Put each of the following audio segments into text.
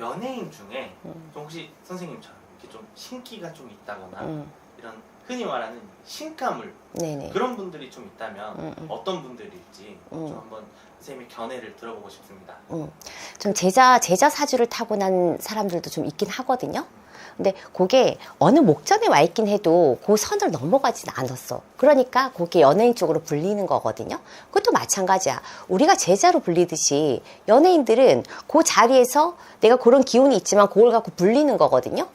연예인 중에 좀 혹시 선생님처럼 이렇게 좀 신기가 좀 있다거나 이런 흔히 말하는 신가물 네네. 그런 분들이 좀 있다면 어떤 분들일지 좀 한번 선생님의 견해를 들어보고 싶습니다. 좀 제자 사주를 타고난 사람들도 좀 있긴 하거든요. 근데 그게 어느 목전에 와 있긴 해도 그 선을 넘어가진 않았어. 그러니까 그게 연예인 쪽으로 불리는 거거든요. 그것도 마찬가지야. 우리가 제자로 불리듯이 연예인들은 그 자리에서 내가 그런 기운이 있지만 그걸 갖고 불리는 거거든요.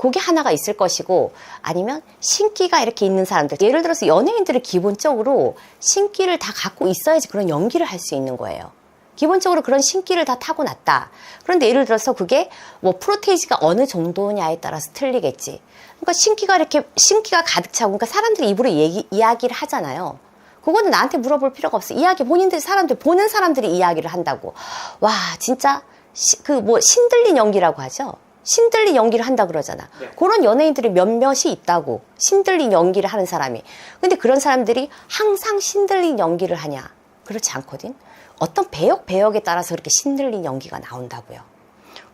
그게 하나가 있을 것이고, 아니면 신기가 이렇게 있는 사람들, 예를 들어서 연예인들은 기본적으로 신기를 다 갖고 있어야지 그런 연기를 할 수 있는 거예요. 기본적으로 그런 신기를 다 타고났다. 그런데 예를 들어서 그게 뭐 프로테이지가 어느 정도냐에 따라서 틀리겠지. 그러니까 신기가 가득 차고, 그러니까 사람들이 입으로 이야기를 하잖아요. 그거는 나한테 물어볼 필요가 없어. 보는 사람들이 이야기를 한다고. 와, 진짜 신들린 연기라고 하죠. 신들린 연기를 한다 그러잖아. 네. 그런 연예인들이 몇몇이 있다고. 신들린 연기를 하는 사람이. 근데 그런 사람들이 항상 신들린 연기를 하냐? 그렇지 않거든. 어떤 배역에 따라서 그렇게 신들린 연기가 나온다고요.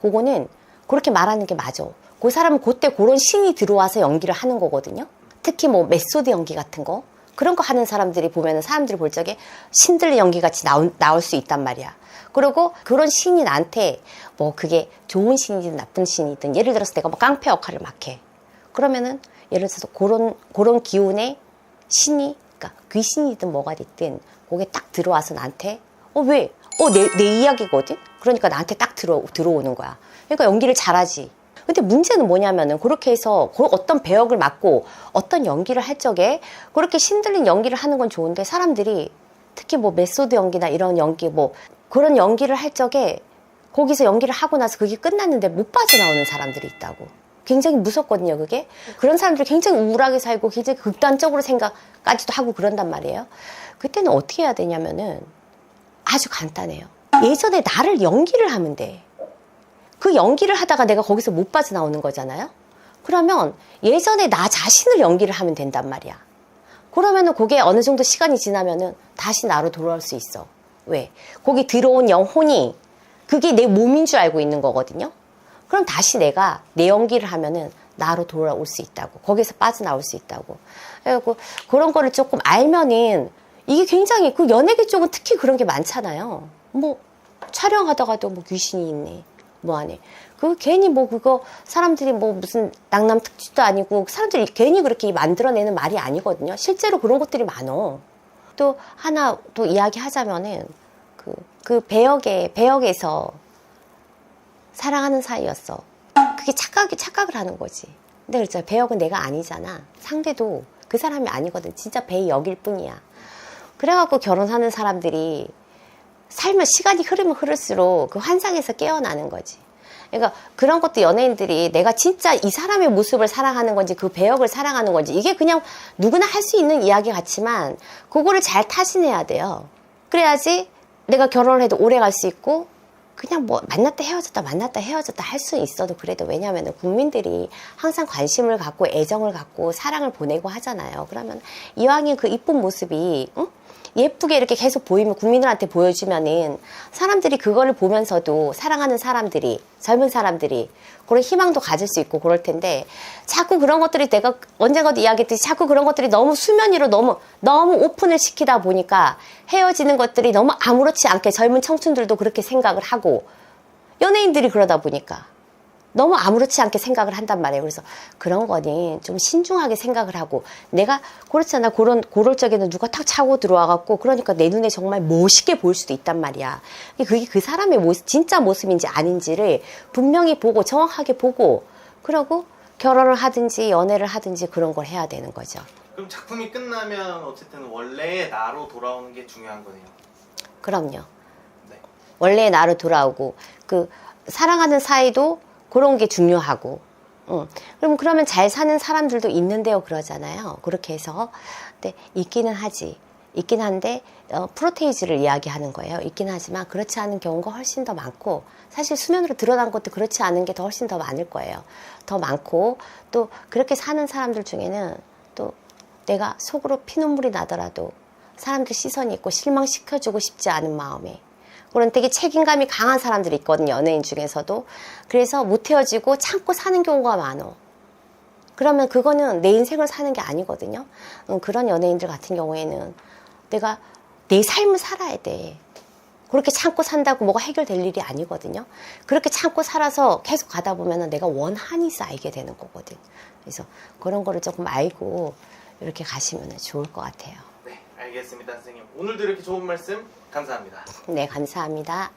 그거는 그렇게 말하는 게 맞아. 그 사람은 그때 그런 신이 들어와서 연기를 하는 거거든요. 특히 뭐 메소드 연기 같은 거, 그런 거 하는 사람들이 보면은 사람들이 볼 적에 신들린 연기 같이 나올 수 있단 말이야. 그리고 그런 신이 나한테 뭐 그게 좋은 신이든 나쁜 신이든, 예를 들어서 내가 뭐 깡패 역할을 막 해. 그러면은 예를 들어서 그런 기운의 신이, 그러니까 귀신이든 뭐가 됐든 그게 딱 들어와서 나한테 왜? 내 이야기거든? 그러니까 나한테 딱 들어오는 거야. 그러니까 연기를 잘하지. 근데 문제는 뭐냐면은 그렇게 해서 어떤 배역을 맡고 어떤 연기를 할 적에 그렇게 신들린 연기를 하는 건 좋은데, 사람들이 특히 뭐 메소드 연기나 이런 연기, 뭐 그런 연기를 할 적에 거기서 연기를 하고 나서 그게 끝났는데 못 빠져나오는 사람들이 있다고. 굉장히 무섭거든요, 그게. 그런 사람들이 굉장히 우울하게 살고 굉장히 극단적으로 생각까지도 하고 그런단 말이에요. 그때는 어떻게 해야 되냐면은 아주 간단해요. 예전에 나를 연기를 하면 돼. 그 연기를 하다가 내가 거기서 못 빠져나오는 거잖아요. 그러면 예전에 나 자신을 연기를 하면 된단 말이야. 그러면은 그게 어느 정도 시간이 지나면은 다시 나로 돌아올 수 있어. 왜? 거기 들어온 영혼이 그게 내 몸인 줄 알고 있는 거거든요. 그럼 다시 내가 내 연기를 하면은 나로 돌아올 수 있다고. 거기서 빠져나올 수 있다고. 그래서 그런 거를 조금 알면은, 이게 굉장히, 그 연예계 쪽은 특히 그런 게 많잖아요. 뭐 촬영하다가도 뭐 귀신이 있네, 뭐 하네. 괜히 뭐 그거 사람들이 뭐 무슨 낭남 특집도 아니고 사람들이 괜히 그렇게 만들어내는 말이 아니거든요. 실제로 그런 것들이 많어. 또 하나 또 이야기하자면은 그 배역에서 사랑하는 사이였어. 그게 착각을 하는 거지. 근데 그렇잖아. 배역은 내가 아니잖아. 상대도 그 사람이 아니거든. 진짜 배역일 뿐이야. 그래갖고 결혼하는 사람들이 살면, 시간이 흐르면 흐를수록 그 환상에서 깨어나는 거지. 그러니까 그런 것도 연예인들이 내가 진짜 이 사람의 모습을 사랑하는 건지 그 배역을 사랑하는 건지, 이게 그냥 누구나 할 수 있는 이야기 같지만 그거를 잘 타진해야 돼요. 그래야지 내가 결혼을 해도 오래 갈 수 있고, 그냥 뭐 만났다 헤어졌다 할 수 있어도 그래도, 왜냐하면 국민들이 항상 관심을 갖고 애정을 갖고 사랑을 보내고 하잖아요. 그러면 이왕에 그 이쁜 모습이 예쁘게 이렇게 계속 보이면, 국민들한테 보여주면은 사람들이 그거를 보면서도, 사랑하는 사람들이, 젊은 사람들이 그런 희망도 가질 수 있고 그럴 텐데, 자꾸 그런 것들이, 내가 언젠가도 이야기했듯이 자꾸 그런 것들이 너무 수면 위로 너무 오픈을 시키다 보니까 헤어지는 것들이 너무 아무렇지 않게, 젊은 청춘들도 그렇게 생각을 하고 연예인들이 그러다 보니까 너무 아무렇지 않게 생각을 한단 말이에요. 그래서 그런 거는 좀 신중하게 생각을 하고, 내가 그렇잖아. 그럴 적에는 누가 탁 차고 들어와갖고, 그러니까 내 눈에 정말 멋있게 보일 수도 있단 말이야. 그게 그 사람의 진짜 모습인지 아닌지를 분명히 보고, 정확하게 보고, 그러고 결혼을 하든지 연애를 하든지 그런 걸 해야 되는 거죠. 그럼 작품이 끝나면 어쨌든 원래의 나로 돌아오는 게 중요한 거네요. 그럼요. 네. 원래의 나로 돌아오고, 사랑하는 사이도 그런 게 중요하고, 그러면 잘 사는 사람들도 있는데요, 그러잖아요. 그렇게 해서, 근데 있기는 한데, 프로테이지를 이야기하는 거예요. 있긴 하지만 그렇지 않은 경우가 훨씬 더 많고, 사실 수면으로 드러난 것도 그렇지 않은 게 더 훨씬 더 많을 거예요. 더 많고, 또 그렇게 사는 사람들 중에는 또 내가 속으로 피눈물이 나더라도 사람들 시선이 있고 실망시켜주고 싶지 않은 마음에, 그런 되게 책임감이 강한 사람들이 있거든요. 연예인 중에서도. 그래서 못 헤어지고 참고 사는 경우가 많어. 그러면 그거는 내 인생을 사는 게 아니거든요. 그런 연예인들 같은 경우에는 내가 내 삶을 살아야 돼. 그렇게 참고 산다고 뭐가 해결될 일이 아니거든요. 그렇게 참고 살아서 계속 가다 보면 내가 원한이 쌓이게 되는 거거든. 그래서 그런 거를 조금 알고 이렇게 가시면 좋을 것 같아요. 네, 알겠습니다, 선생님. 오늘도 이렇게 좋은 말씀 감사합니다. 네, 감사합니다.